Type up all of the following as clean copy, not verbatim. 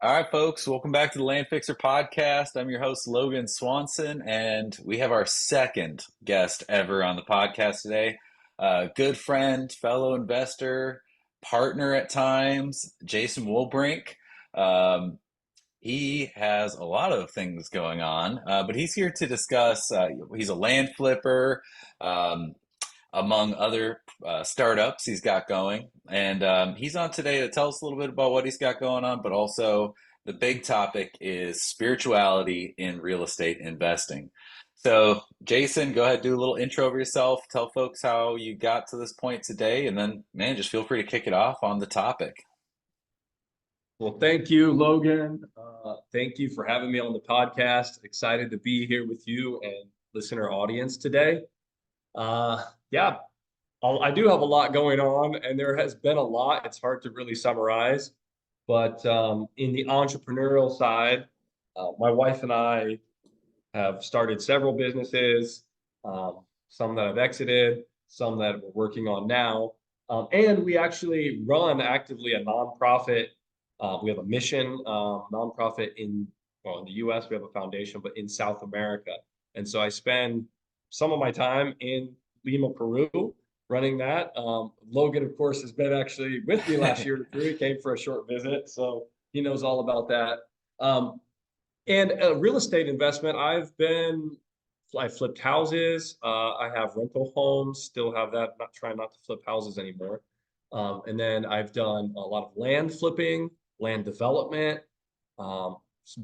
All right, folks, welcome back to the Land Fixer podcast. I'm your host, Logan Swanson, and we have our second guest ever on the podcast today. Good friend, fellow investor, partner at times, Jason Wolbrink. Um, he has a lot of things going on, but he's here to discuss. He's a land flipper, um, among other startups he's got going. And he's on today to tell us a little bit about what he's got going on, but also the big topic is spirituality in real estate investing. So, Jason, go ahead, do a little intro of yourself. Tell folks how you got to this point today, and then, man, just feel free to kick it off on the topic. Well, thank you, Logan. Thank you for having me on the podcast. Excited to be here with you and listener audience today. Yeah, I do have a lot going on, and there has been a lot. It's hard to really summarize, but in the entrepreneurial side, my wife and I have started several businesses, some that I've exited, some that we're working on now. And we actually run actively a nonprofit. We have a mission nonprofit in the US, we have a foundation, but in South America. And so I spend some of my time in Lima, Peru, running that. Logan, of course, has been actually with me last year to Peru. He came for a short visit, so he knows all about that. And real estate investment, I flipped houses. I have rental homes, still have that, not trying not to flip houses anymore. And then I've done a lot of land flipping, land development,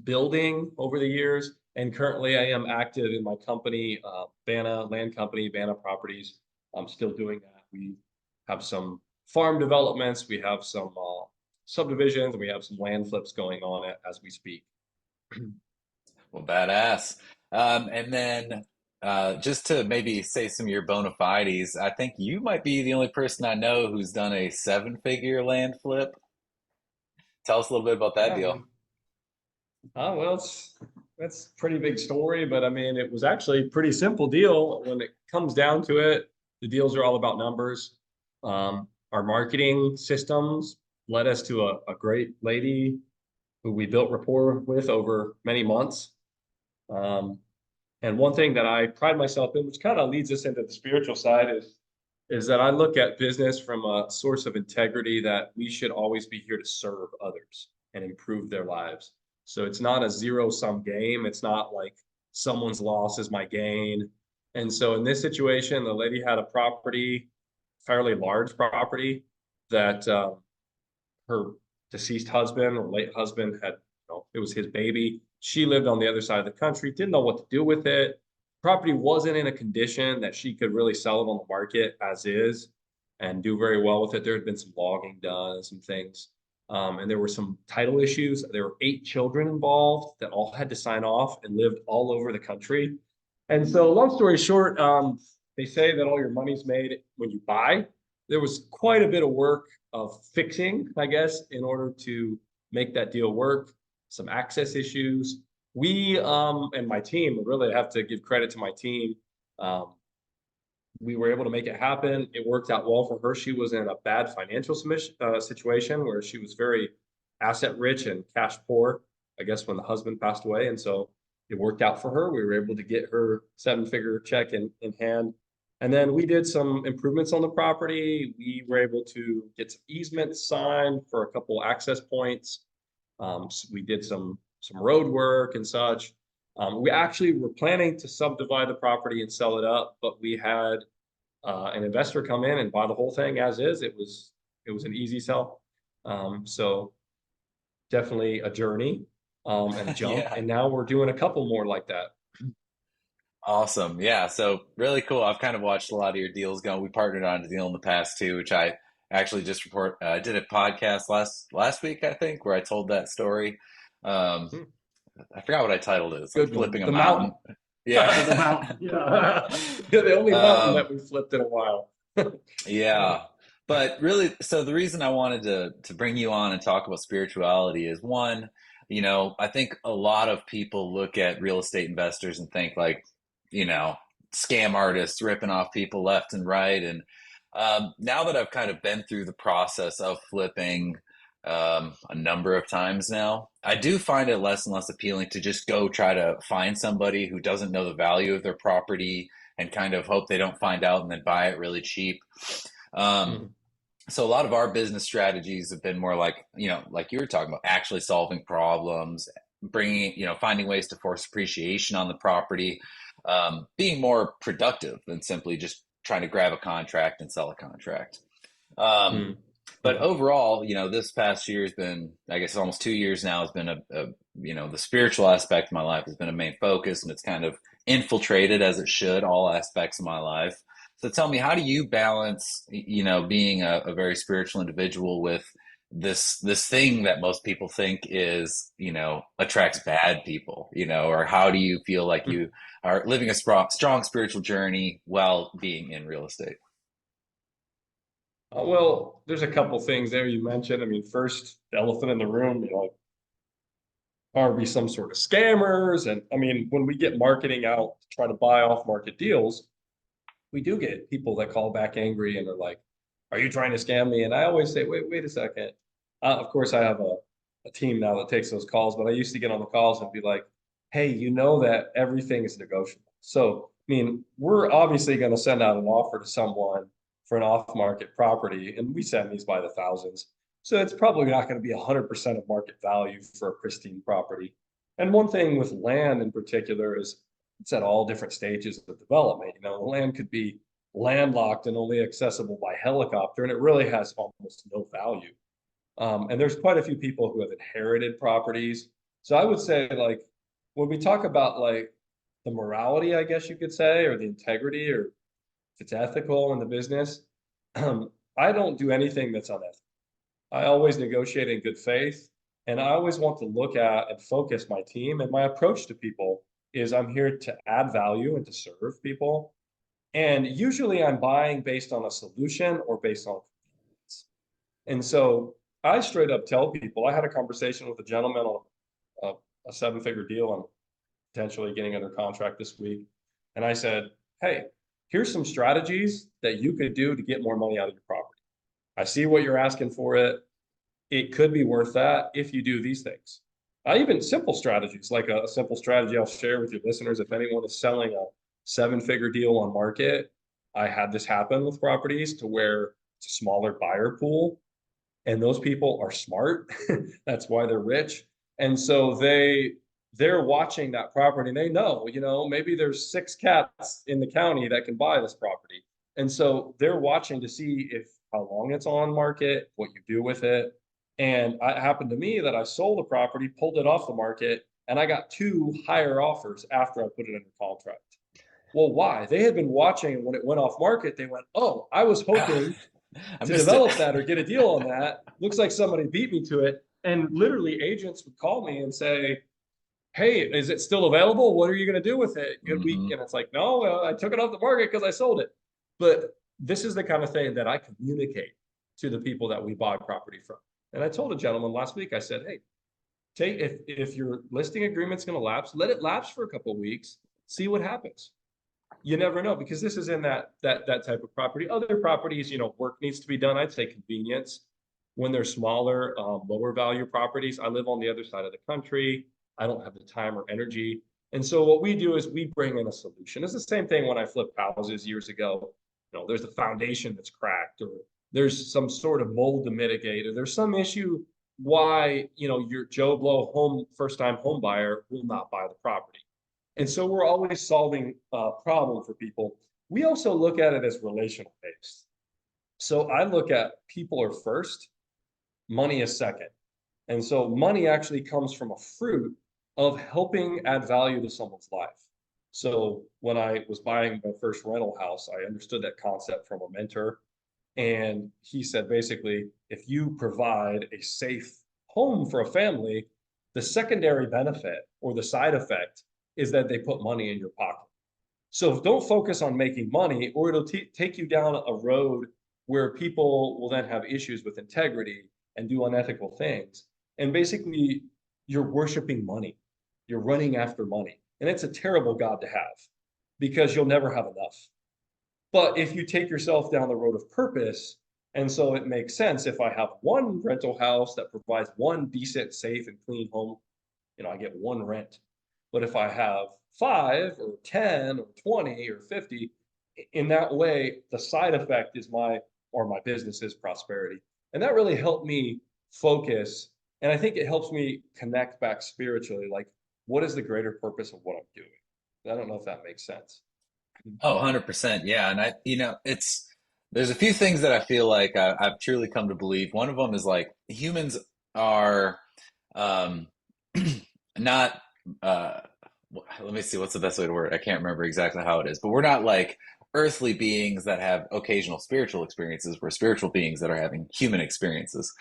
building over the years. And currently I am active in my company, Banna Land Company, Banna Properties. I'm still doing that. We have some farm developments, we have some subdivisions, and we have some land flips going on as we speak. Well, badass. And then just to maybe say some of your bona fides, I think you might be the only person I know who's done a seven-figure land flip. Tell us a little bit about that Yeah, deal. man. Well, that's a pretty big story, but I mean, it was actually a pretty simple deal. When it comes down to it, the deals are all about numbers. Our marketing systems led us to a great lady who we built rapport with over many months. Um, and one thing that I pride myself in, which kind of leads us into the spiritual side, is that I look at business from a source of integrity that we should always be here to serve others and improve their lives. So it's not a zero-sum game. It's not like someone's loss is my gain. And so in this situation, the lady had a property, fairly large property, that her deceased husband or late husband had, it was his baby. She lived on the other side of the country, didn't know what to do with it. Property wasn't in a condition that she could really sell it on the market as is and do very well with it. There had been some logging done and some things. And there were some title issues. There were 8 children involved that all had to sign off and lived all over the country. And so, long story short, they say that all your money's made when you buy. There was quite a bit of work of fixing, I guess, in order to make that deal work. Some access issues. We and my team, really have to give credit to my team. We were able to make it happen. It worked out well for her. She was in a bad financial situation where she was very asset rich and cash poor, I guess, when the husband passed away. And so it worked out for her. We were able to get her 7-figure check in hand. And then we did some improvements on the property. We were able to get some easements signed for a couple access points. So we did some road work and such. We actually were planning to subdivide the property and sell it up, but we had an investor come in and buy the whole thing as is. It was an easy sell. So definitely a journey and a jump. Yeah. And now we're doing a couple more like that. Awesome. Yeah. So really cool. I've kind of watched a lot of your deals go. We partnered on a deal in the past too, which I actually just did a podcast last week, I think, where I told that story. Um, Hmm. I forgot what I titled it. It's like Good one. flipping a The mountain. mountain. The Yeah. mountain. Yeah. The only mountain um, that we flipped in a while. yeah. But really, so the reason I wanted to bring you on and talk about spirituality is one, I think a lot of people look at real estate investors and think like, you know, scam artists ripping off people left and right. And now that I've kind of been through the process of flipping, a number of times now. I do find it less and less appealing to just go try to find somebody who doesn't know the value of their property and kind of hope they don't find out and then buy it really cheap. Um, Mhm. so a lot of our business strategies have been more like, like you were talking about, actually solving problems, bringing, finding ways to force appreciation on the property, being more productive than simply just trying to grab a contract and sell a contract. Um, Mhm. but Mhm. overall, this past year has been, I guess, almost 2 years now has been the spiritual aspect of my life has been a main focus, and it's kind of infiltrated as it should all aspects of my life. So tell me, how do you balance, being a very spiritual individual with this thing that most people think is, attracts bad people, or how do you feel like you are living a strong spiritual journey while being in real estate? Well, there's a couple things there you mentioned. I mean, first, the elephant in the room, are we some sort of scammers? And I mean, when we get marketing out to try to buy off market deals, we do get people that call back angry and are like, "Are you trying to scam me?" And I always say, "Wait a second." Of course, I have a team now that takes those calls, but I used to get on the calls and be like, "Hey, you know that everything is negotiable." So, I mean, we're obviously going to send out an offer to someone for an off-market property, and we send these by the thousands. So it's probably not going to be 100% of market value for a pristine property. And one thing with land in particular is it's at all different stages of development. The land could be landlocked and only accessible by helicopter, and it really has almost no value. And there's quite a few people who have inherited properties. So I would say, like, when we talk about like the morality, I guess you could say, or the integrity, or if it's ethical in the business, I don't do anything that's unethical. I always negotiate in good faith, and I always want to look at and focus my team. And my approach to people is I'm here to add value and to serve people. And usually I'm buying based on a solution or based on convenience. And so I straight up tell people, I had a conversation with a gentleman on a, a seven-figure deal and potentially getting under contract this week. And I said, "Hey, here's some strategies that you could do to get more money out of your property. I see what you're asking for it. It could be worth that if you do these things." Even simple strategies, like a simple strategy I'll share with your listeners. If anyone is selling a seven-figure deal on market, I had this happen with properties to where it's a smaller buyer pool, and those people are smart. That's why they're rich. And so they're watching that property and they know, maybe there's six cats in the county that can buy this property. And so they're watching to see if how long it's on market, what you do with it. And it happened to me that I sold a property, pulled it off the market, and I got two higher offers after I put it under contract. Well, why? They had been watching, and when it went off market, they went, "Oh, I was hoping I to missed it. develop that or get a deal on that. Looks like somebody beat me to it." And literally, agents would call me and say, "Hey, is it still available? What are you going to do with it?" Hmm. And it's like, "No, I took it off the market because I sold it." But this is the kind of thing that I communicate to the people that we buy property from. And I told a gentleman last week, I said, "Hey, take if your listing agreement's going to lapse, let it lapse for a couple of weeks, see what happens. You never know, because this is in that type of property. Other properties, work needs to be done. I'd say convenience. When they're smaller, lower value properties, I live on the other side of the country. I don't have the time or energy. And so what we do is we bring in a solution. It's the same thing when I flipped houses years ago. There's the foundation that's cracked, or there's some sort of mold to mitigate, or there's some issue why, your Joe Blow first time home buyer will not buy the property. And so we're always solving a problem for people. We also look at it as relational based. So I look at people are first, money is second. And so money actually comes from a fruit of helping add value to someone's life. So when I was buying my first rental house, I understood that concept from a mentor. And he said, basically, if you provide a safe home for a family, the secondary benefit or the side effect is that they put money in your pocket. So don't focus on making money, or it'll take you down a road where people will then have issues with integrity and do unethical things. And basically, you're worshiping money. You're running after money. And it's a terrible God to have because you'll never have enough. But if you take yourself down the road of purpose, And so it makes sense if I have one rental house that provides one decent, safe, and clean home, I get one rent. But if I have five or 10 or 20 or 50, in that way, the side effect is my business's prosperity. And that really helped me focus. And I think it helps me connect back spiritually. Like, what is the greater purpose of what I'm doing? I don't know if that makes sense. Oh, 100%. Yeah. And there's a few things that I feel like I've truly come to believe. One of them is like humans are um, not, uh, let me see, what's the best way to word it? I can't remember exactly how it is, but we're not like earthly beings that have occasional spiritual experiences. We're spiritual beings that are having human experiences.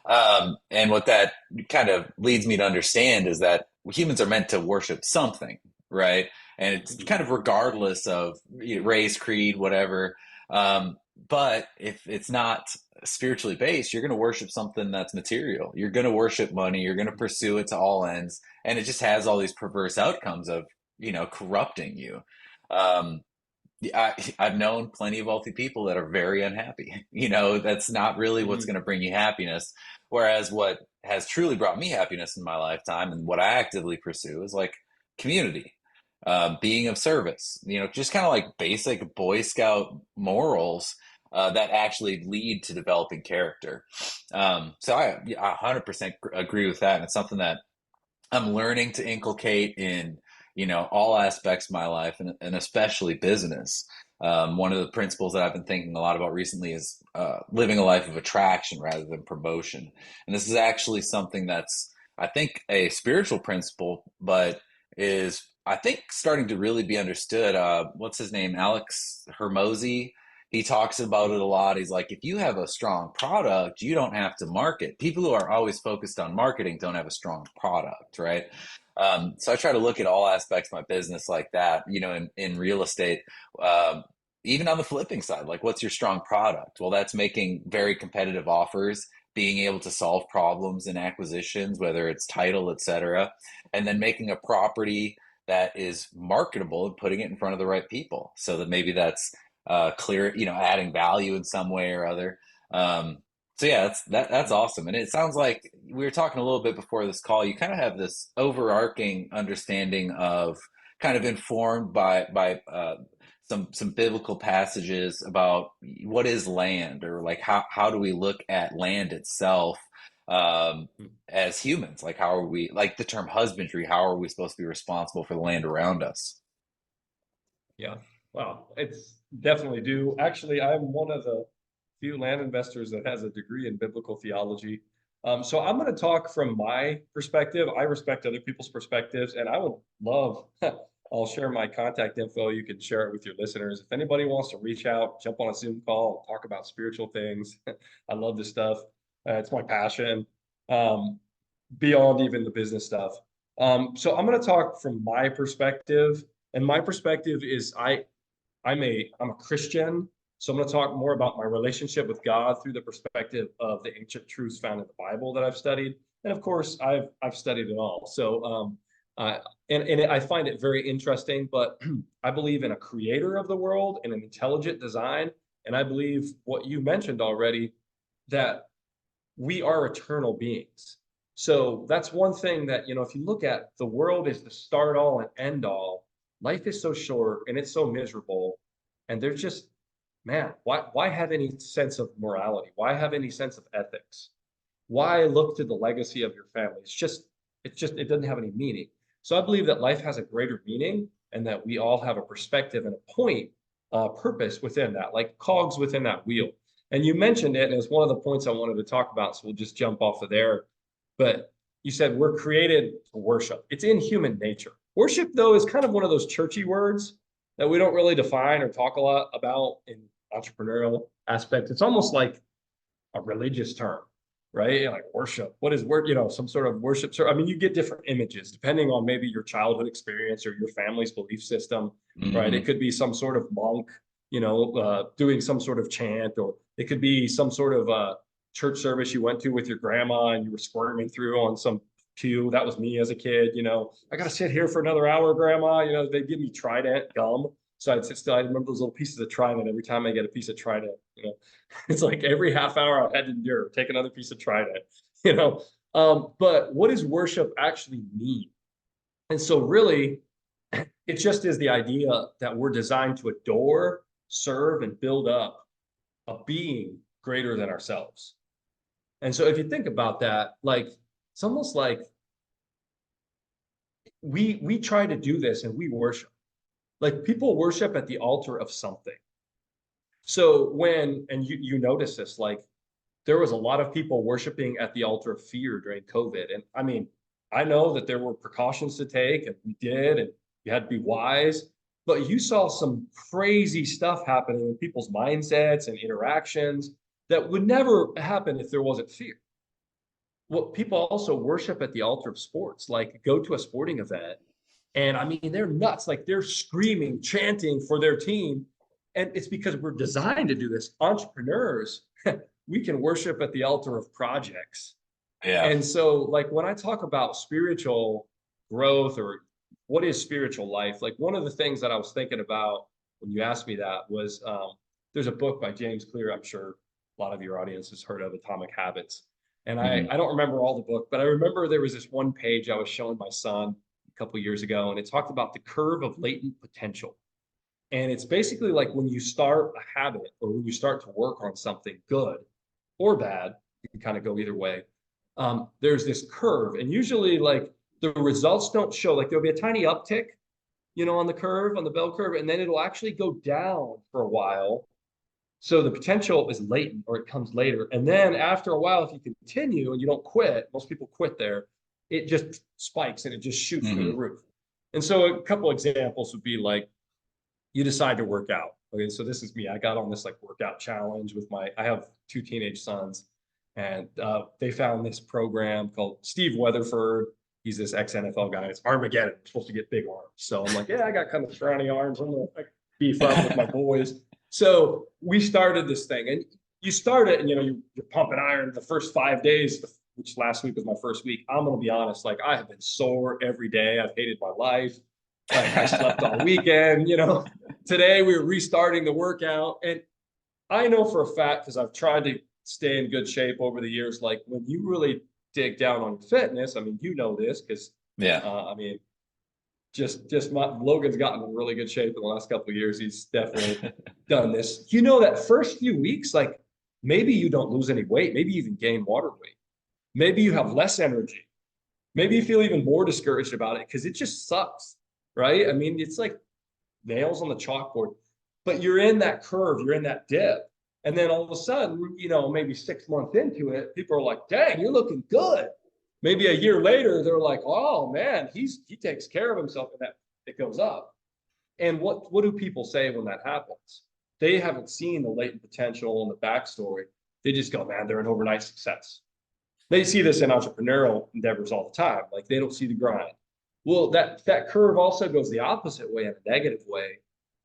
And what that kind of leads me to understand is that humans are meant to worship something, right? And it's Mhm. kind of regardless of race, creed, whatever. Um, but if it's not spiritually based, you're going to worship something that's material. You're going to worship money. You're going to pursue it to all ends, and it just has all these perverse outcomes of corrupting you. Um, I've known plenty of wealthy people that are very unhappy. That's not really what's Mhm. going to bring you happiness. Whereas what has truly brought me happiness in my lifetime and what I actively pursue is like community, being of service, just kind of like basic Boy Scout morals that actually lead to developing character. So I 100% agree with that. And it's something that I'm learning to inculcate in, all aspects of my life and especially business. One of the principles that I've been thinking a lot about recently is living a life of attraction rather than promotion. And this is actually something that's, I think, a spiritual principle, but is, I think, starting to really be understood. What's his name? Alex Hermosi. He talks about it a lot. He's like, if you have a strong product, you don't have to market. People who are always focused on marketing don't have a strong product, right? So I try to look at all aspects of my business like that, in real estate. Um, Even on the flipping side, like what's your strong product? Well, that's making very competitive offers, being able to solve problems in acquisitions, whether it's title, etc., and then making a property that is marketable and putting it in front of the right people so that maybe that's clear, adding value in some way or other. So yeah, that's awesome. And it sounds like we were talking a little bit before this call. You kind of have this overarching understanding of kind of informed by some biblical passages about what is land, or like how do we look at land itself um, as humans? Like how are we, like the term husbandry? How are we supposed to be responsible for the land around us? Yeah. Wow. It's definitely do. Actually, I'm one of the few land investors that has a degree in biblical theology. So I'm going to talk from my perspective. I respect other people's perspectives, and I would love, I'll share my contact info. You can share it with your listeners. If anybody wants to reach out, jump on a Zoom call, talk about spiritual things. I love this stuff. It's my passion, um, beyond even the business stuff. So I'm going to talk from my perspective, and my perspective is I'm a Christian, so I'm going to talk more about my relationship with God through the perspective of the ancient truths found in the Bible that I've studied, and of course I've studied it all. So uh, and I find it very interesting. But I believe in a creator of the world and an intelligent design, and I believe what you mentioned already, that we are eternal beings. So that's one thing that, if you look at the world is the start all and end all, life is so short and it's so miserable. And there's just, man, why have any sense of morality? Why have any sense of ethics? Why look to the legacy of your family? It doesn't have any meaning. So I believe that life has a greater meaning, and that we all have a perspective and a point, purpose within that, like cogs within that wheel. And you mentioned it, and it's one of the points I wanted to talk about. So we'll just jump off of there. But you said we're created to worship. It's in human nature. Worship, though, is kind of one of those churchy words that we don't really define or talk a lot about in entrepreneurial aspect. It's almost like a religious term, right? Like worship. What is work? Some sort of worship. So I mean, you get different images depending on maybe your childhood experience or your family's belief system, right? It Hmm. could be some sort of monk, doing some sort of chant, or it could be some sort of church service you went to with your grandma and you were squirming through on some pew. That was me as a kid. I got to sit here for another hour, grandma. They give me Trident gum. So I'd sit still. I remember those little pieces of Trident. Every time I get a piece of Trident, it's like every half hour I had to endure, take another piece of Trident, you know. But what does worship actually mean? And so really, it just is the idea that we're designed to adore, serve, and build up a being greater than ourselves. And so if you think about that, like it's almost like we try to do this and we worship. Like people worship at the altar of something. So when, and you notice this, like there was a lot of people worshiping at the altar of fear during COVID. And I mean, I know that there were precautions to take, and we did, and you had to be wise, but you saw some crazy stuff happening in people's mindsets and interactions that would never happen if there wasn't fear. What people also worship at the altar of sports, like go to a sporting event, and I mean, they're nuts. Like they're screaming, chanting for their team. And it's because we're designed to do this. Entrepreneurs, we can worship at the altar of projects. Yeah. And so, like, when I talk about spiritual growth or what is spiritual life, like, one of the things that I was thinking about when you asked me that was there's a book by James Clear, I'm sure a lot of your audience has heard of, Atomic Habits. And Hmm. I don't remember all the book, but I remember there was this one page I was showing my son a couple of years ago, and it talked about the curve of latent potential. And it's basically like when you start a habit or when you start to work on something good or bad, you can kind of go either way. There's this curve, and usually, like the results don't show. Like there'll be a tiny uptick, on the curve, on the bell curve, and then it'll actually go down for a while. So the potential is latent, or it comes later. And then after a while, if you continue and you don't quit, most people quit there, it just spikes and it just shoots through the Hmm. roof. And so a couple examples would be like you decide to work out. Okay, so this is me. I got on this like workout challenge with I have two teenage sons, and they found this program called Steve Weatherford. He's this ex NFL guy. It's Armageddon. I'm supposed to get big arms. So I'm like, yeah, I got kind of scrawny arms. I'm gonna beef up with my boys. So we started this thing, and you start it, and you're pumping iron the first 5 days, which last week was my first week. I'm gonna be honest, like I have been sore every day. I've hated my life. Like I slept all weekend. Today we were restarting the workout, and I know for a fact, because I've tried to stay in good shape over the years, like when you really dig down on fitness, I mean, this because Yeah. I mean, just Logan's gotten in really good shape in the last couple of years. He's definitely done this. That first few weeks, like maybe you don't lose any weight, maybe you even gain water weight, maybe you have less energy, maybe you feel even more discouraged about it because it just sucks, right? I mean, it's like nails on the chalkboard, but you're in that curve, you're in that dip. And then all of a sudden, maybe 6 months into it, people are like, dang, you're looking good. Maybe a year later, they're like, oh man, he takes care of himself, and that it goes up. And what do people say when that happens? They haven't seen the latent potential and the backstory. They just go, man, they're an overnight success. They see this in entrepreneurial endeavors all the time. Like they don't see the grind. Well, that curve also goes the opposite way, in a negative way,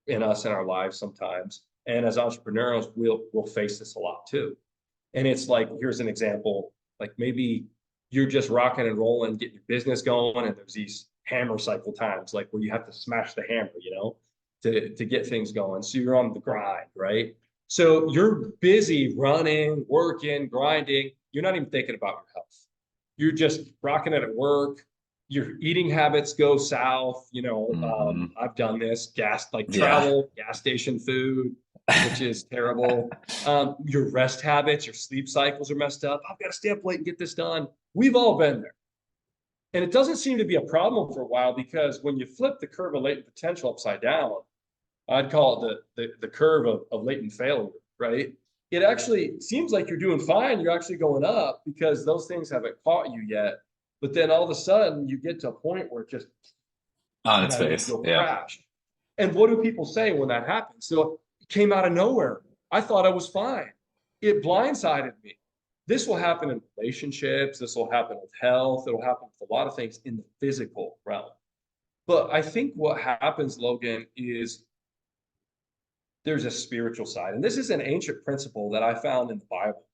in us in our lives sometimes. And as entrepreneurs, we'll face this a lot too. And it's like, here's an example. Like maybe you're just rocking and rolling, getting your business going, and there's these hammer cycle times, like where you have to smash the hammer, to get things going. So you're on the grind, right? So you're busy running, working, grinding. You're not even thinking about your health. You're just rocking it at work. Your eating habits go south. Hmm. I've done this. Like Yeah. travel, gas station food, which is terrible. Your rest habits, your sleep cycles are messed up. I've got to stay up late and get this done. We've all been there. And it doesn't seem to be a problem for a while, because when you flip the curve of latent potential upside down, I'd call it the curve of latent failure, right? It actually seems like you're doing fine. You're actually going up because those things haven't caught you yet. But then all of a sudden you get to a point where it just, On and its I mean, face. you'll Yeah. crash. And what do people say when that happens? So it came out of nowhere. I thought I was fine. It blindsided me. This will happen in relationships. This will happen with health. It'll happen with a lot of things in the physical realm. But I think what happens, Logan, is there's a spiritual side. And this is an ancient principle that I found in the Bible.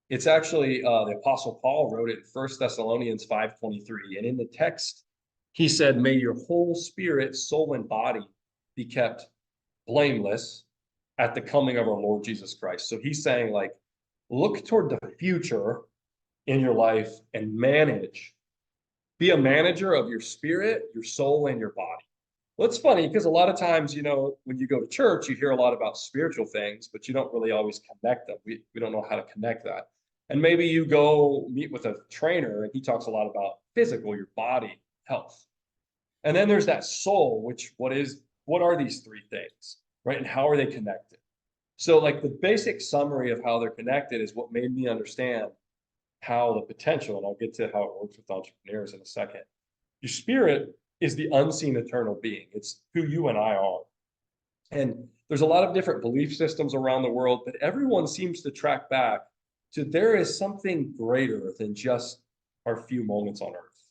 It's actually the Apostle Paul wrote it in 1 Thessalonians 5:23. And in the text, he said, may your whole spirit, soul, and body be kept blameless at the coming of our Lord Jesus Christ. So he's saying, like, look toward the future in your life and be a manager of your spirit, your soul, and your body. Well, it's funny because a lot of times, when you go to church, you hear a lot about spiritual things, but you don't really always connect them. We don't know how to connect that. And maybe you go meet with a trainer and he talks a lot about physical, your body, health. And then there's that soul, which what are these three things, right? And how are they connected? So, like, the basic summary of how they're connected is what made me understand how the potential, and I'll get to how it works with entrepreneurs in a second. Your spirit is the unseen eternal being. It's who you and I are. And there's a lot of different belief systems around the world, but everyone seems to track back to there is something greater than just our few moments on earth.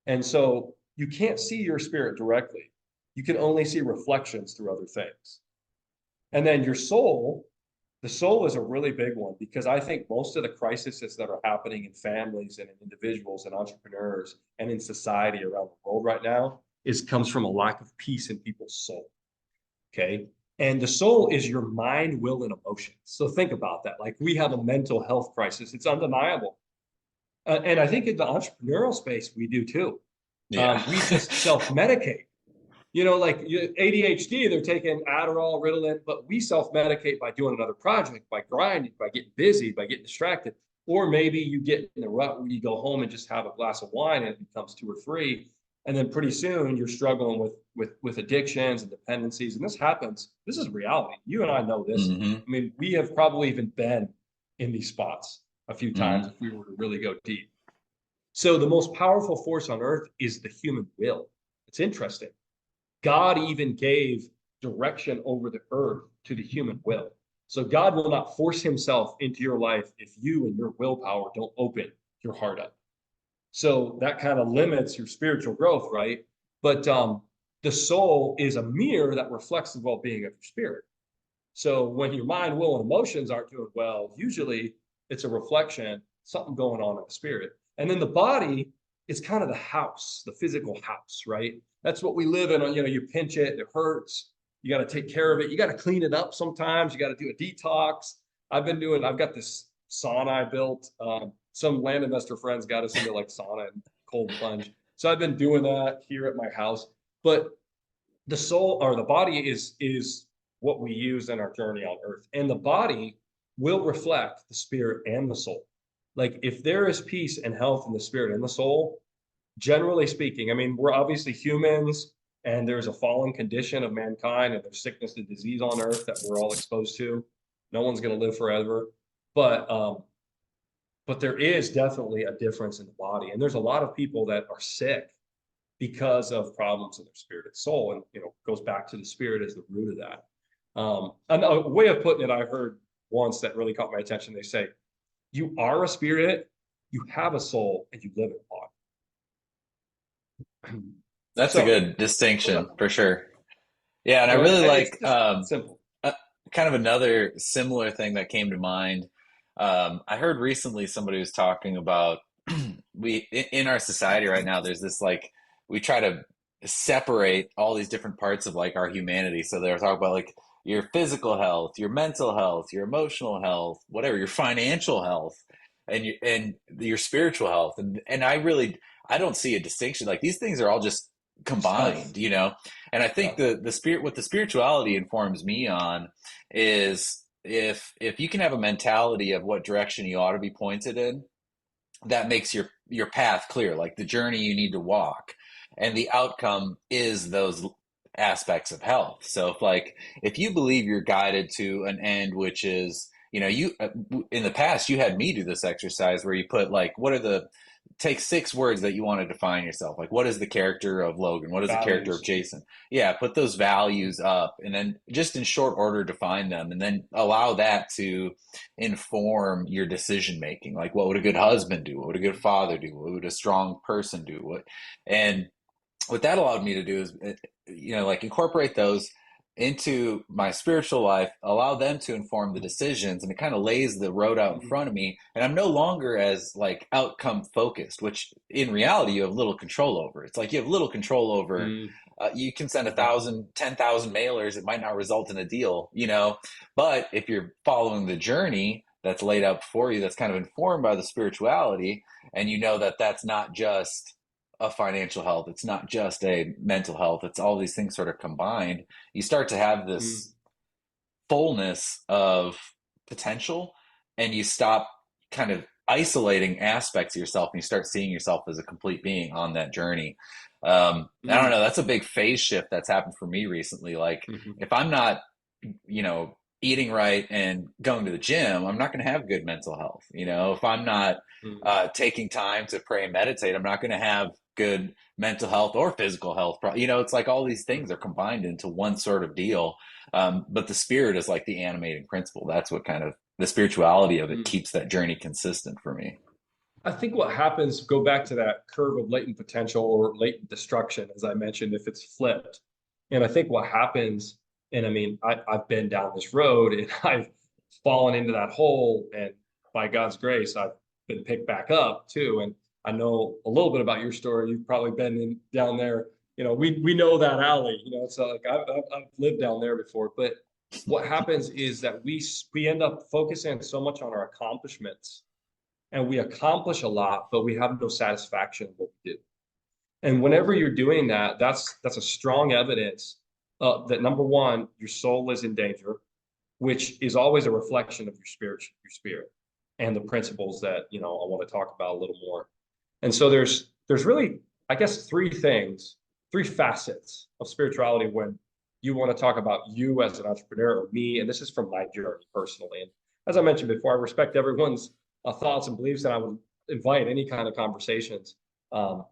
And so you can't see your spirit directly. You can only see reflections through other things. And then your soul, the soul is a really big one because I think most of the crises that are happening in families and in individuals and entrepreneurs and in society around the world right now comes from a lack of peace in people's soul. Okay. And the soul is your mind, will, and emotions. So think about that. Like, we have a mental health crisis. It's undeniable. And I think in the entrepreneurial space, we do too. Yeah. We just self-medicate. Like ADHD, they're taking Adderall, Ritalin, but we self-medicate by doing another project, by grinding, by getting busy, by getting distracted. Or maybe you get in the rut where you go home and just have a glass of wine and it becomes two or three. And then pretty soon you're struggling with addictions and dependencies. And this happens. This is reality. You and I know this. Hmm. I mean, we have probably even been in these spots a few times Hmm. if we were to really go deep. So the most powerful force on earth is the human will. It's interesting. God even gave direction over the earth to the human will. So God will not force himself into your life if you and your willpower don't open your heart up. So that kind of limits your spiritual growth, right? But the soul is a mirror that reflects the well-being of your spirit. So when your mind, will, and emotions aren't doing well, usually it's a reflection, something going on in the spirit. And then the body is kind of the house, the physical house, right? That's what we live in. You pinch it, it hurts. You got to take care of it. You got to clean it up sometimes. You got to do a detox. I've got this sauna I built. Some land investor friends got us into like sauna and cold plunge. So I've been doing that here at my house. But the soul or the body is what we use in our journey on earth. And the body will reflect the spirit and the soul. Like, if there is peace and health in the spirit and the soul, generally speaking, I mean, we're obviously humans and there's a fallen condition of mankind and there's sickness and disease on earth that we're all exposed to. No one's going to live forever. But there is definitely a difference in the body. And there's a lot of people that are sick because of problems in their spirit and soul. And, goes back to the spirit as the root of that. And a way of putting it, I heard once that really caught my attention. They say, you are a spirit, you have a soul, and you live in a body. That's a So, good distinction for sure. Yeah, and I right. really It's like just simple. uh, kind of another similar thing that came to mind. I heard recently somebody was talking about in our society right now, there's this like we try to separate all these different parts of like our humanity. So they were talking about like your physical health, your mental health, your emotional health, whatever, your financial health, and your spiritual health. And I don't see a distinction. Like these things are all just Just combined, health. you know. And I think Yeah. the spirit what the spirituality informs me on is if you can have a mentality of what direction you ought to be pointed in, that makes your path clear, like the journey you need to walk, and the outcome is those aspects of health. So if you believe you're guided to an end, which is you in the past you had me do this exercise where you put like what are the take 6 words that you want to define yourself, like what is the character of Logan, what is the character of Values. Jason. Yeah, put those values up and then just in short order define them and then allow that to inform your decision making. Like what would a good husband do, what would a good father do, what would a strong person do, what that allowed me to do is like incorporate those into my spiritual life, allow them to inform the decisions, and it kind of lays the road out in Mhm. front of me, and I'm no longer as like outcome focused, which in reality you have little control over. It's like you have little control over Mm. You can send a Mhm. thousand, 10,000 mailers. It might not result in a deal, you know. But if you're following the journey that's laid out for you, that's kind of informed by the spirituality, and you know that that's not just a financial health, it's not just a mental health, it's all these things sort of combined. You start to have Mm. this fullness of potential, and you stop kind of isolating aspects of yourself, and you start seeing yourself as a complete being on that journey. I don't Mm. know, that's a big phase shift that's happened for me recently. Like, Mhm. if I'm not, you know, eating right and going to the gym, I'm not going to have good mental health. You know, if I'm not Mm. taking time to pray and meditate, I'm not going to have good mental health or physical health. You know, it's like all these things are combined into one sort of deal. But the spirit is like the animating principle. That's what kind of the spirituality of it Mm. keeps that journey consistent for me. I think what happens, go back to that curve of latent potential or latent destruction, as I mentioned, if it's flipped. And I think what happens, and I mean, I've been down this road and I've fallen into that hole. And by God's grace, I've been picked back up too. And I know a little bit about your story. You've probably been down there. You know, we know that alley. You know, so like I've lived down there before. But what happens is that we end up focusing so much on our accomplishments, and we accomplish a lot, but we have no satisfaction in what we do. And whenever you're doing that, that's a strong evidence that number one, your soul is in danger, which is always a reflection of your spirit, and the principles that I want to talk about a little more. And so there's really, I guess, three things, three facets of spirituality when you want to talk about you as an entrepreneur or me. And this is from my journey personally. And as I mentioned before, I respect everyone's thoughts and beliefs, and I would invite any kind of conversations. Um,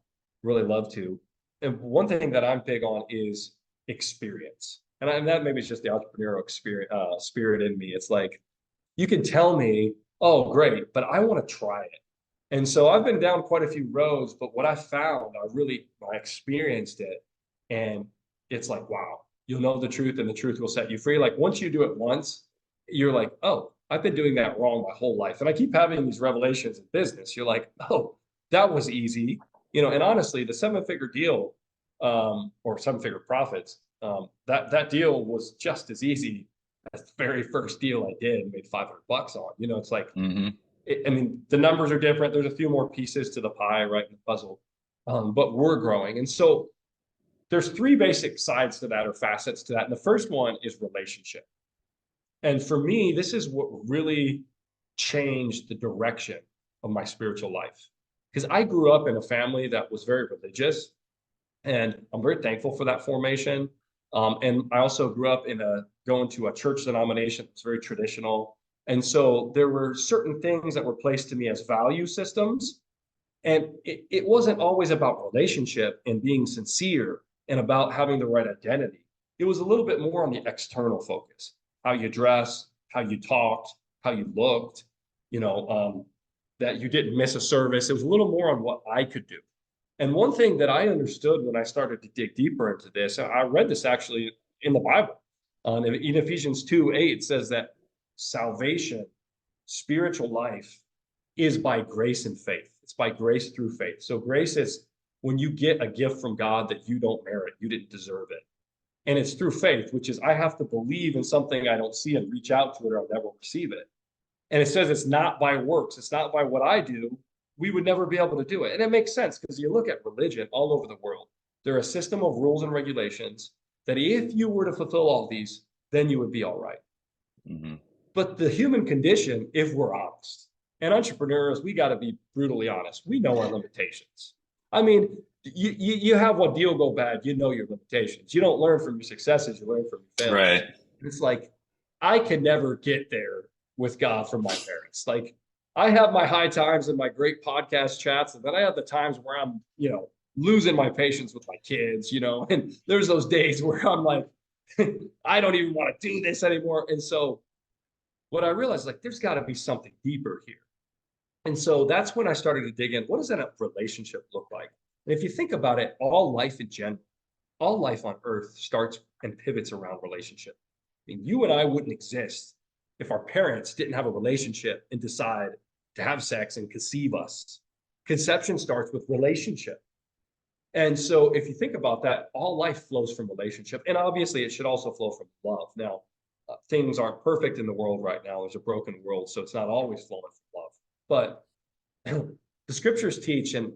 really love to. And one thing that I'm big on is experience. And that maybe it's just the entrepreneurial experience, spirit in me. It's like, you can tell me, oh, great, but I want to try it. And so I've been down quite a few roads, but what I found, I experienced it. And it's like, wow, you'll know the truth and the truth will set you free. Like once you do it once, you're like, oh, I've been doing that wrong my whole life. And I keep having these revelations in business. You're like, oh, that was easy. And honestly, the seven-figure deal, or seven-figure profits, that deal was just as easy as the very first deal I did, made $500 on. It's like, Mm-hmm. I mean, the numbers are different. There's a few more pieces to the pie, right, in the puzzle, but we're growing. And so there's three basic sides to that, or facets to that. And the first one is relationship. And for me, this is what really changed the direction of my spiritual life. Because I grew up in a family that was very religious, and I'm very thankful for that formation. And I also grew up going to a church denomination that's very traditional. And so there were certain things that were placed to me as value systems. And it wasn't always about relationship and being sincere and about having the right identity. It was a little bit more on the external focus, how you dress, how you talked, how you looked, that you didn't miss a service. It was a little more on what I could do. And one thing that I understood when I started to dig deeper into this, I read this actually in the Bible. In Ephesians 2:8 says that salvation, spiritual life, is by grace and faith. It's by grace through faith. So grace is when you get a gift from God that you don't merit, you didn't deserve it. And it's through faith, which is I have to believe in something I don't see and reach out to it, or I'll never receive it. And it says it's not by works, it's not by what I do. We would never be able to do it. And it makes sense because you look at religion all over the world. They're a system of rules and regulations that if you were to fulfill all these, then you would be all right. Mm-hmm. But the human condition, if we're honest, and entrepreneurs, we got to be brutally honest. We know our limitations. I mean, you have one deal go bad, you know your limitations. You don't learn from your successes, you learn from your Right. failures. It's like, I can never get there with God from my parents. Like, I have my high times and my great podcast chats, and then I have the times where I'm, losing my patience with my kids, and there's those days where I'm like, I don't even want to do this anymore. And so what I realized, like, there's got to be something deeper here. And so that's when I started to dig in. What does that relationship look like? And if you think about it, all life in general, all life on earth starts and pivots around relationship. I mean, you and I wouldn't exist if our parents didn't have a relationship and decide to have sex and conceive us. Conception starts with relationship. And so if you think about that, all life flows from relationship. And obviously, it should also flow from love. Now, things aren't perfect in the world right now. There's a broken world, so it's not always flowing from love. But the scriptures teach, and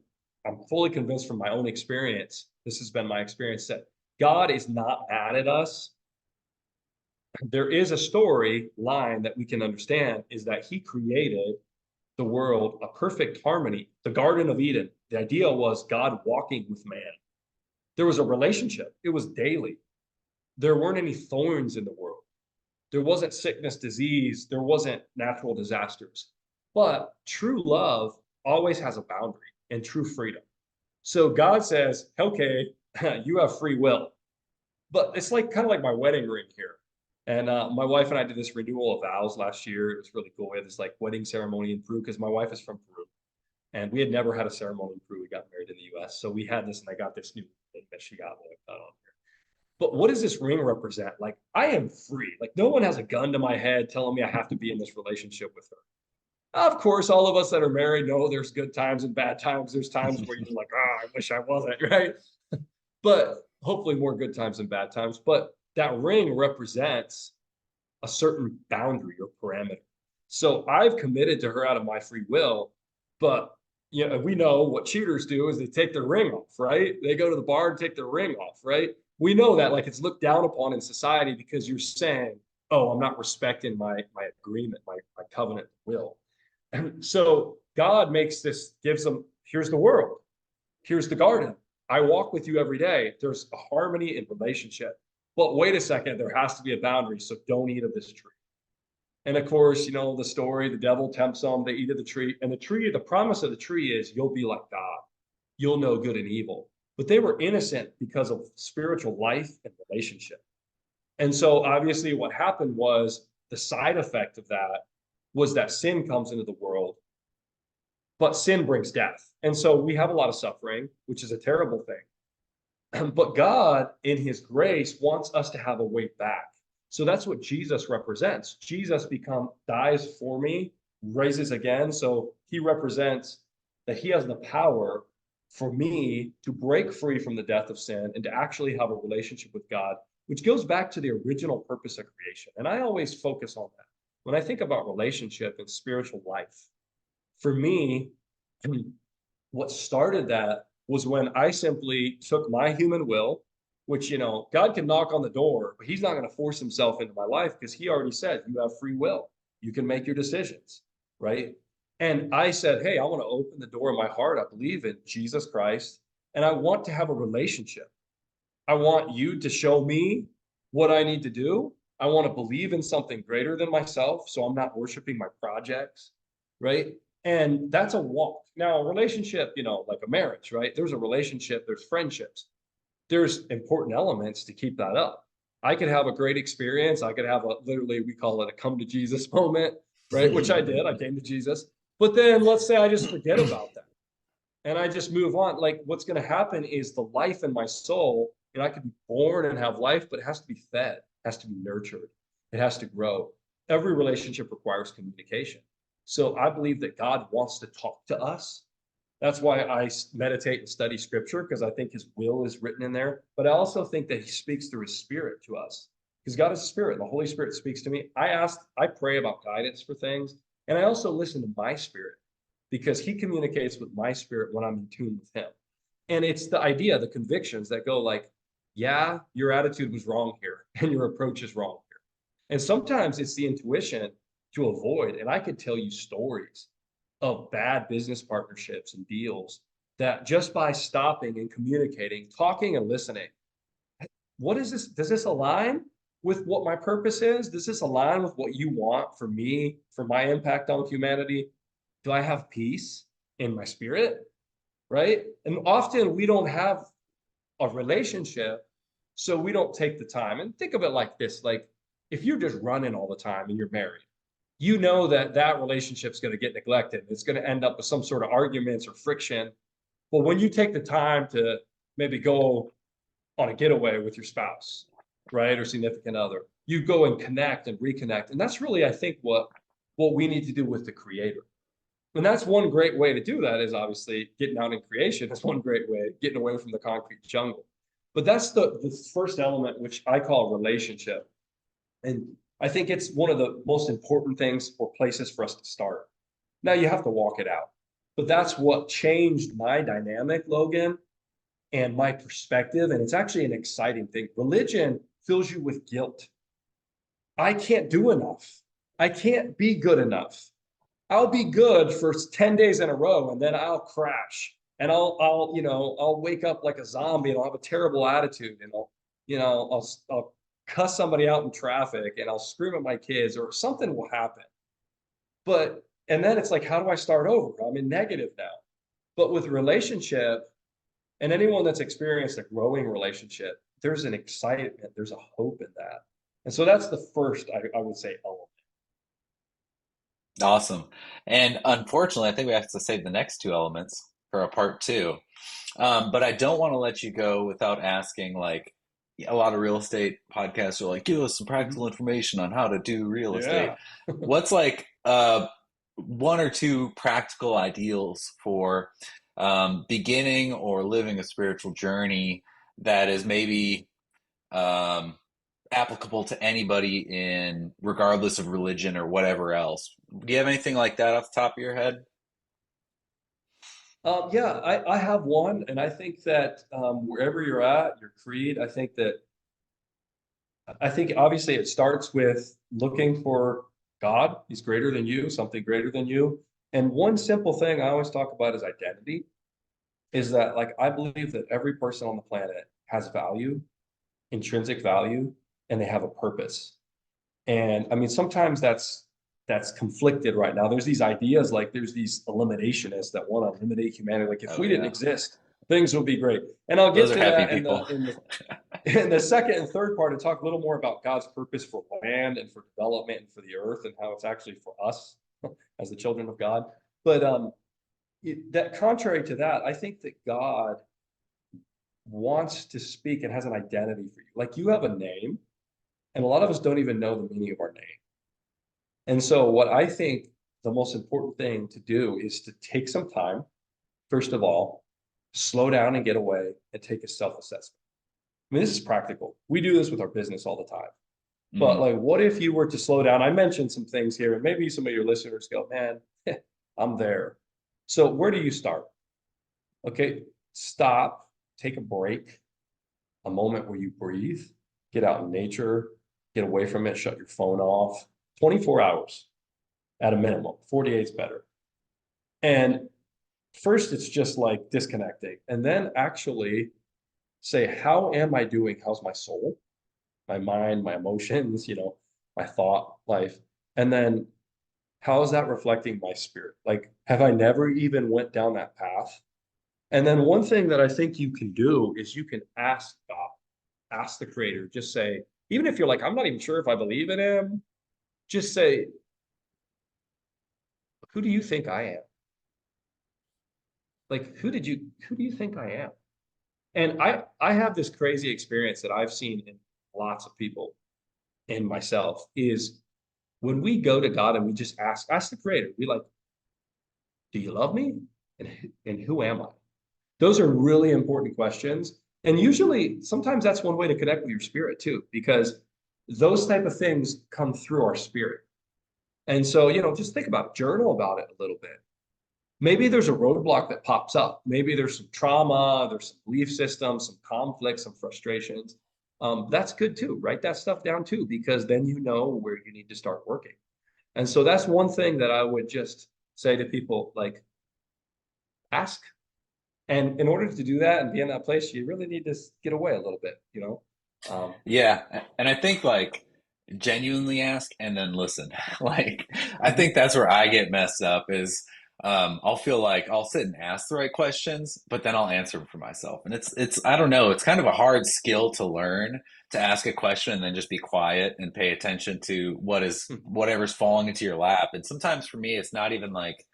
I'm fully convinced from my own experience, this has been my experience, that God is not mad at us. There is a story line that we can understand is that he created the world a perfect harmony, the Garden of Eden. The idea was God walking with man. There was a relationship, it was daily. There weren't any thorns in the world. There wasn't sickness, disease, there wasn't natural disasters. But true love always has a boundary and true freedom. So God says, okay, you have free will. But it's like kind of like my wedding ring here. And my wife and I did this renewal of vows last year. It was really cool. We had this like wedding ceremony in Peru because my wife is from Peru. And we had never had a ceremony in Peru. We got married in the US. So we had this, and I got this new thing that she got me on here. But what does this ring represent? Like, I am free. Like, no one has a gun to my head telling me I have to be in this relationship with her. Of course, all of us that are married know there's good times and bad times. There's times where you're like, oh, I wish I wasn't, right? But hopefully more good times than bad times. But that ring represents a certain boundary or parameter. So I've committed to her out of my free will, but you know, we know what cheaters do is they take their ring off, right? They go to the bar and take their ring off, right? We know that like it's looked down upon in society because you're saying, oh, I'm not respecting my agreement, my covenant will. And so God makes this, gives them, here's the world, here's the garden. I walk with you every day. There's a harmony in relationship. But wait a second, there has to be a boundary. So don't eat of this tree. And of course, you know, the story, the devil tempts them, they eat of the tree. And the tree, the promise of the tree is you'll be like God. You'll know good and evil. But they were innocent because of spiritual life and relationship. And so obviously what happened was the side effect of that was that sin comes into the world, but sin brings death. And so we have a lot of suffering, which is a terrible thing. But God, in his grace, wants us to have a way back. So that's what Jesus represents. Jesus dies for me, raises again. So he represents that he has the power for me to break free from the death of sin and to actually have a relationship with God, which goes back to the original purpose of creation. And I always focus on that. When I think about relationship and spiritual life, for me, what started that was when I simply took my human will, which, you know, God can knock on the door, but he's not going to force himself into my life because he already said, you have free will. You can make your decisions, right? And I said, hey, I want to open the door of my heart. I believe in Jesus Christ, and I want to have a relationship. I want you to show me what I need to do. I want to believe in something greater than myself, so I'm not worshiping my projects, right? And that's a walk. Now, a relationship, you know, like a marriage, right? There's a relationship, there's friendships, there's important elements to keep that up. I could have a great experience. I could have a literally, we call it a come to Jesus moment, right? Which I did. I came to Jesus. But then let's say I just forget about that and I just move on. Like what's going to happen is the life in my soul, and I could be born and have life, but it has to be fed, has to be nurtured, it has to grow. Every relationship requires communication. So I believe that God wants to talk to us. That's why I meditate and study scripture, because I think his will is written in there. But I also think that he speaks through his spirit to us, because God is a spirit and the Holy Spirit speaks to me. I pray about guidance for things. And I also listen to my spirit because he communicates with my spirit when I'm in tune with him. And it's the idea, the convictions that go like, yeah, your attitude was wrong here and your approach is wrong here. And sometimes it's the intuition to avoid. And I could tell you stories of bad business partnerships and deals that just by stopping and communicating, talking and listening, what is this? Does this align with what my purpose is? Does this align with what you want for me, for my impact on humanity? Do I have peace in my spirit? Right? And often we don't have a relationship, so we don't take the time. And think of it like this, like if you're just running all the time and you're married, you know that that relationship's going to get neglected. It's going to end up with some sort of arguments or friction. But when you take the time to maybe go on a getaway with your spouse, right, or significant other, you go and connect and reconnect. And that's really, I think, what we need to do with the creator. And that's one great way to do that is obviously getting out in creation. That's one great way, getting away from the concrete jungle. But that's the first element, which I call relationship. And I think it's one of the most important things or places for us to start. Now you have to walk it out. But that's what changed my dynamic, Logan, and my perspective. And it's actually an exciting thing. Religion fills you with guilt. I can't do enough. I can't be good enough. I'll be good for 10 days in a row and then I'll crash. And I'll wake up like a zombie and I'll have a terrible attitude and I'll cuss somebody out in traffic and I'll scream at my kids or something will happen. And then it's like, how do I start over? I'm in negative now. But with relationship and anyone that's experienced a growing relationship, there's an excitement, there's a hope in that. And so that's the first, I would say, element. Awesome. And unfortunately, I think we have to save the next two elements for a part two. But I don't want to let you go without asking, like, a lot of real estate podcasts are like, give us some Mhm. practical information on how to do real estate. Yeah. What's like one or two practical ideals for beginning or living a spiritual journey that is maybe um, applicable to anybody in regardless of religion or whatever else? Do you have anything like that off the top of your head? Yeah, I have one, and I think that wherever you're at, your creed, I think obviously it starts with looking for God. He's greater than you, something greater than you. And one simple thing I always talk about is identity, is that like I believe that every person on the planet has value, intrinsic value, and they have a purpose. And I mean, sometimes that's conflicted right now. There's these ideas like there's these eliminationists that want to eliminate humanity. Like if Oh we didn't yeah, exist, things would be great. And I'll those get are to happy that people. in the second and third part to talk a little more about God's purpose for land and for development and for the earth and how it's actually for us as the children of God. But that contrary to that, I think that God wants to speak and has an identity for you. Like you have a name, and a lot of us don't even know the meaning of our name. And so, what I think the most important thing to do is to take some time, first of all, slow down and get away and take a self assessment. I mean, this is practical. We do this with our business all the time. But, Hmm. like, what if you were to slow down? I mentioned some things here, and maybe some of your listeners go, man, I'm there. So, where do you start? Okay, stop, take a break, a moment where you breathe, get out in nature, get away from it, shut your phone off. 24 hours at a minimum, 48 is better. And first, it's just like disconnecting. And then actually say, how am I doing? How's my soul, my mind, my emotions, my thought life? And then how is that reflecting my spirit? Like, have I never even went down that path? And then one thing that I think you can do is you can ask God, ask the creator, just say, even if you're like, I'm not even sure if I believe in him, just say, who do you think I am? Like, who do you think I am? And I have this crazy experience that I've seen in lots of people and myself is when we go to God and we just ask the creator, we like, do you love me? And who am I? Those are really important questions. And usually sometimes that's one way to connect with your spirit too, because those type of things come through our spirit. And so, just think about it, journal about it a little bit. Maybe there's a roadblock that pops up. Maybe there's some trauma, there's some belief systems, some conflicts, some frustrations. That's good too. Write that stuff down too, because then you know where you need to start working. And so that's one thing that I would just say to people, like, ask. And in order to do that and be in that place, you really need to get away a little bit. Um, Yeah, and I think like genuinely ask and then listen. Like I think mhm, that's where I get messed up is I'll feel like I'll sit and ask the right questions, but then I'll answer them for myself. And it's I don't know, it's kind of a hard skill to learn to ask a question and then just be quiet and pay attention to whatever's falling into your lap. And sometimes for me it's not even like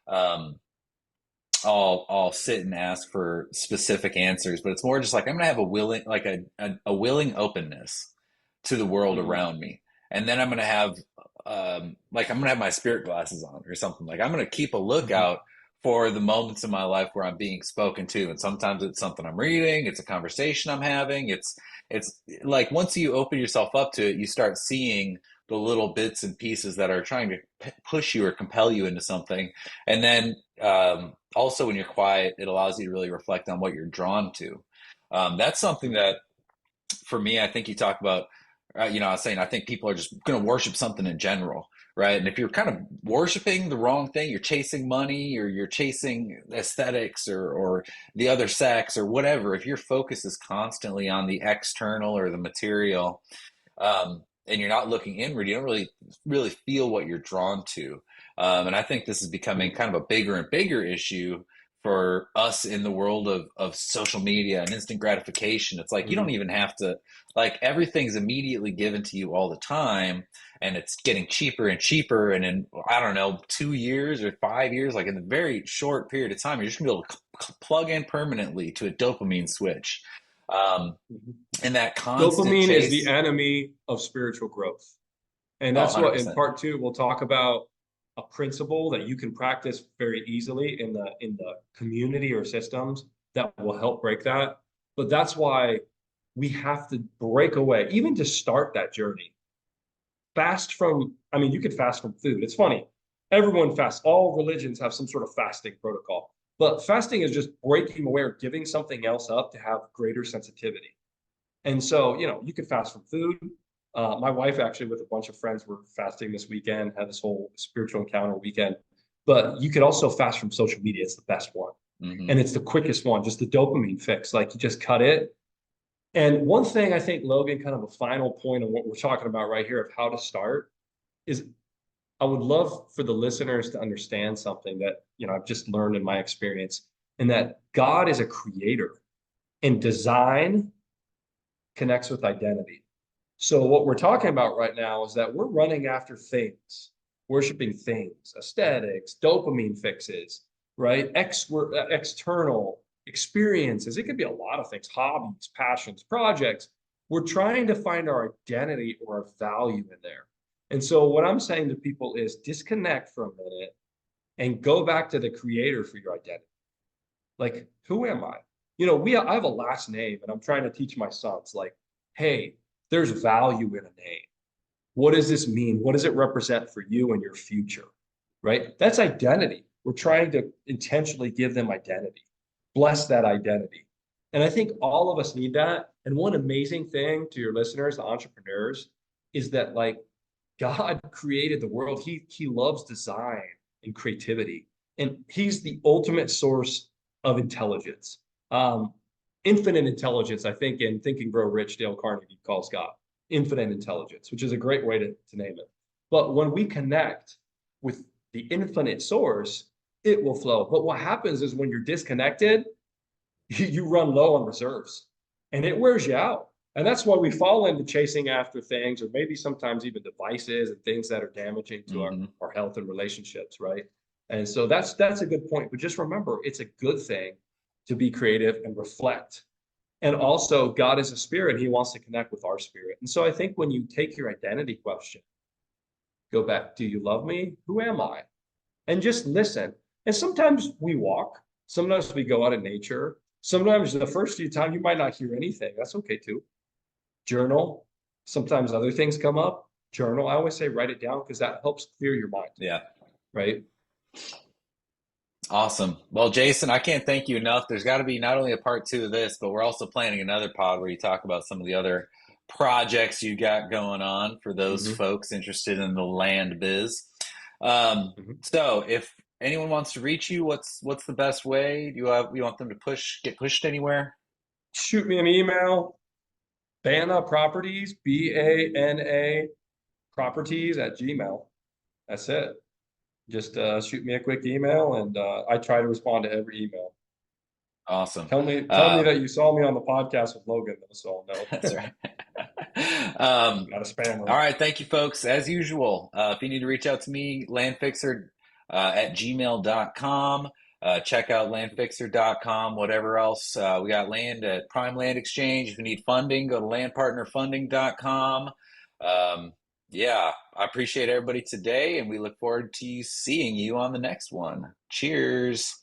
um I'll sit and ask for specific answers, but it's more just like I'm gonna have a willing like a willing openness to the world mhm, around me. And then I'm gonna have like I'm gonna have my spirit glasses on or something. Like I'm gonna keep a Mhm. lookout for the moments in my life where I'm being spoken to. And sometimes it's something I'm reading, it's a conversation I'm having. It's like once you open yourself up to it, you start seeing the little bits and pieces that are trying to push you or compel you into something. And then also when you're quiet, it allows you to really reflect on what you're drawn to. That's something that for me, I think you talk about, I was saying, I think people are just going to worship something in general, right? And if you're kind of worshiping the wrong thing, you're chasing money or you're chasing aesthetics or the other sex or whatever, if your focus is constantly on the external or the material, and you're not looking inward, you don't really feel what you're drawn to. And I think this is becoming kind of a bigger and bigger issue for us in the world of social media and instant gratification. It's like you don't Mhm. even have to, like, everything's immediately given to you all the time, and it's getting cheaper and cheaper. And in, I don't know, 2 years or 5 years, like in a very short period of time, you're just gonna be able to plug in permanently to a dopamine switch. Um, Mhm. and that constant Dopamine is the chase. enemy of spiritual growth. And Oh, that's what in 100%. part two we'll talk about a principle that you can practice very easily in the community or systems that will help break that. But that's why we have to break away, even to start that journey. Fast from, I mean, you could fast from food. It's funny. Everyone fasts. All religions have some sort of fasting protocol. But fasting is just breaking away or giving something else up to have greater sensitivity. And so, you could fast from food. My wife actually, with a bunch of friends, were fasting this weekend, had this whole spiritual encounter weekend. But you could also fast from social media. It's the best one. Hmm. And it's the quickest one, just the dopamine fix. Like you just cut it. And one thing I think, Logan, kind of a final point on what we're talking about right here of how to start is I would love for the listeners to understand something that, I've just learned in my experience, and that God is a creator and design connects with identity. So what we're talking about right now is that we're running after things, worshiping things, aesthetics, dopamine fixes, right? External experiences. It could be a lot of things, hobbies, passions, projects. We're trying to find our identity or our value in there. And so what I'm saying to people is disconnect for a minute and go back to the creator for your identity. Like, who am I? I have a last name and I'm trying to teach my sons, like, hey, there's value in a name. What does this mean? What does it represent for you and your future? Right? That's identity. We're trying to intentionally give them identity, bless that identity. And I think all of us need that. And one amazing thing to your listeners, the entrepreneurs, is that like God created the world. He loves design and creativity. And he's the ultimate source of intelligence. Um, Infinite intelligence, I think in Think and Grow Rich, Dale Carnegie calls God infinite intelligence, which is a great way to name it. But when we connect with the infinite source, it will flow. But what happens is when you're disconnected, you run low on reserves and it wears you out. And that's why we fall into chasing after things, or maybe sometimes even devices and things that are damaging to Hmm. our health and relationships, right? And so that's a good point. But just remember, it's a good thing to be creative and reflect. And also, God is a spirit. He wants to connect with our spirit. And so I think when you take your identity question, go back, do you love me? Who am I? And just listen. And sometimes we walk, sometimes we go out in nature. Sometimes the first few times you might not hear anything. That's okay too. Journal. Sometimes other things come up. Journal. I always say write it down because that helps clear your mind, Yeah. right? Awesome. Well, Jason, I can't thank you enough. There's got to be not only a part two of this, but we're also planning another pod where you talk about some of the other projects you got going on for those Mm-hmm. folks interested in the land biz. Um, Mm-hmm. so if anyone wants to reach you, what's the best way? You want them to get pushed anywhere? Shoot me an email, Bana Properties, BANA Properties at Gmail. That's it. Just shoot me a quick email, and I try to respond to every email. Awesome. Tell me that you saw me on the podcast with Logan, though, so I'll That's know. right. um, Not a spammer. all right. Thank you, folks. As usual, if you need to reach out to me, landfixer at gmail.com. Check out landfixer.com, whatever else. We got land at Prime Land Exchange. If you need funding, go to landpartnerfunding.com. Um, Yeah, I appreciate everybody today, and we look forward to seeing you on the next one. Cheers.